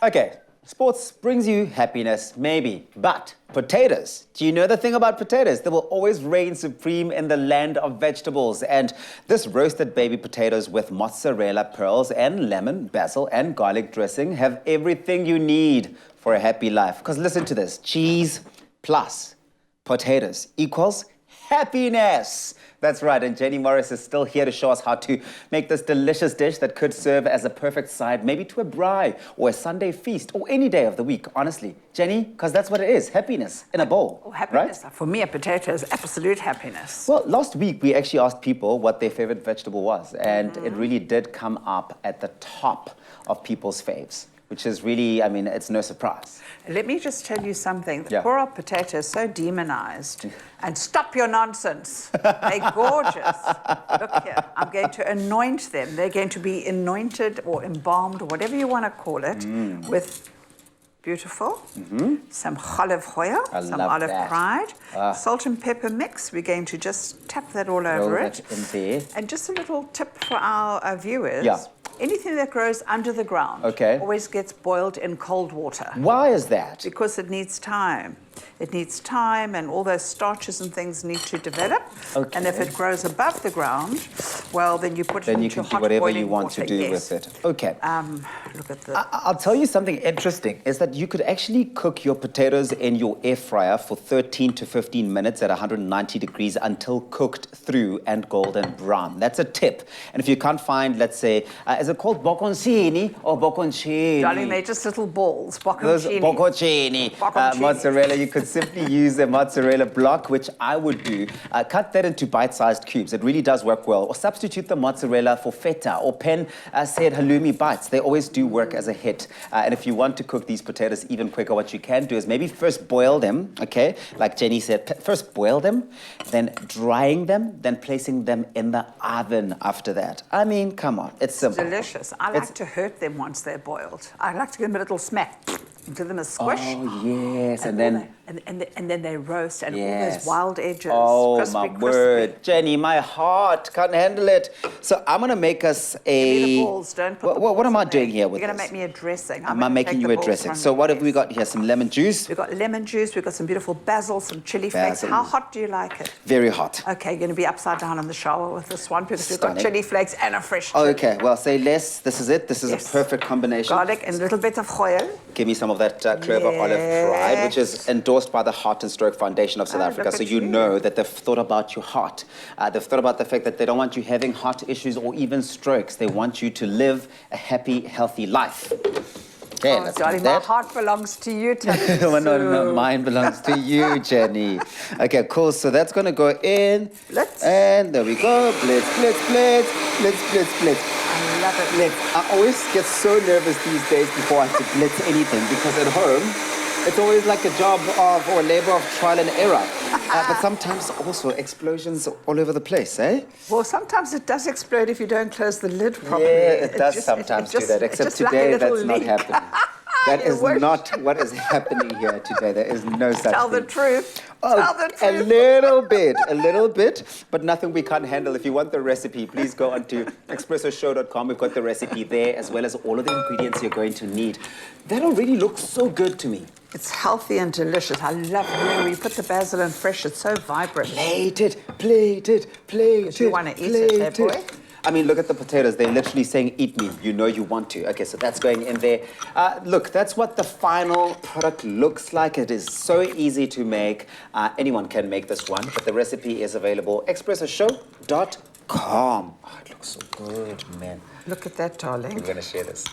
Okay, sports brings you happiness, maybe, but potatoes. Do you know the thing about potatoes? They will always reign supreme in the land of vegetables. And this roasted baby potatoes with mozzarella pearls and lemon, basil, and garlic dressing have everything you need for a happy life. Because listen to this, cheese plus potatoes equals happiness. That's right, and Jenny Morris is still here to show us how to make this delicious dish that could serve as a perfect side, maybe to a braai or a Sunday feast or any day of the week, honestly. Jenny, because that's what it is, happiness in a bowl. Oh, happiness. Right? For me, a potato is absolute happiness. Well, last week we actually asked people what their favorite vegetable was, and it really did come up at the top of people's faves, which is really, I mean, it's no surprise. Let me just tell you something. The Yeah. poor old potato is so demonized. And stop your nonsense. They're gorgeous. Look here. I'm going to anoint them. They're going to be anointed or embalmed, or whatever you want to call it, with beautiful, some olive oil, some love olive that. pride, salt and pepper mix. We're going to just tap that all over Roll it. that in there. And just a little tip for our viewers. Yeah. Anything that grows under the ground always gets boiled in cold water. Why is that? Because it needs time. It needs time, and all those starches and things need to develop. Okay. And if it grows above the ground, well, then you put it Then you into can do hot whatever boiling you want water. to do Yes. with it. Okay. Look at the... I'll tell you something interesting, is that you could actually cook your potatoes in your air fryer for 13 to 15 minutes at 190 degrees until cooked through and golden brown. That's a tip. And if you can't find, let's say, is it called bocconcini or bocconcini? Darling, they're just little balls. Those Bocconcini. bocconcini. Mozzarella, you could simply use a mozzarella block, which I would do. Cut that into bite-sized cubes. It really does work well. Or substitute the mozzarella for feta or pen said halloumi bites. They always do work as a hit. And if you want to cook these potatoes even quicker, what you can do is maybe first boil them, okay? Like Jenny said, first boil them, then drying them, then placing them in the oven after that. I mean, come on, it's simple. Delicious. I like to hurt them once they're boiled. I like to give them a little smack, give them a squish. Oh, yes, and then they roast, and all yes. those wild edges. Oh, crispy, my crispy. word. Jenny, my heart can't handle it. So I'm going to make us Give me a... the balls, don't put the What balls am I in there. doing here with You're going this? to make me a dressing. Am I gonna making take you the a balls dressing? from So you, what have we yes. got here? Some lemon juice? We've got lemon juice, we've got some beautiful basil, some chili flakes. Basil. How hot do you like it? Very hot. Okay, you're going to be upside down in the shower with this one because we've got Stunning. chili flakes and a fresh Oh, chili. okay, well, say less. This is it. This is Yes. a perfect combination. Garlic and a little bit of oil. Give me some of that clover olive pride, which is endorsed by the Heart and Stroke Foundation of South Africa. look So at you you. know that they've thought about your heart. They've thought about the fact that they don't want you having heart issues or even strokes. They want you to live a happy, healthy life. Okay, let's do Darling, my that. heart belongs to you, Well, no, mine belongs to you, Jenny. Okay, cool. So that's going to go in. Blitz. And there we go. Blitz, blitz, blitz, blitz, blitz, blitz. I love it. Blitz. I always get so nervous these days before I have to blitz anything because at home, it's always like a job of or a labor of trial and error. But sometimes also explosions all over the place, eh? Well, sometimes it does explode if you don't close the lid properly. Yeah, it does sometimes do that, except just like a today little that's not leak. happening. That You is wish. not what is happening here today. There is no such Tell thing. the truth. Oh, Tell the a truth. little bit, but nothing we can't handle. If you want the recipe, please go on to expressoshow.com. We've got the recipe there, as well as all of the ingredients you're going to need. That already looks so good to me. It's healthy and delicious. I love when you put the basil in fresh. It's so vibrant. Plate it, plate it, plate it. Do you want to eat it, eh, plate boy? I mean, look at the potatoes. They're literally saying, eat me. You know you want to. Okay, so that's going in there. Look, that's what the final product looks like. It is so easy to make. Anyone can make this one, but the recipe is available. Expressoshow.com. Oh, it looks so good, man. Look at that, darling. I'm going to share this.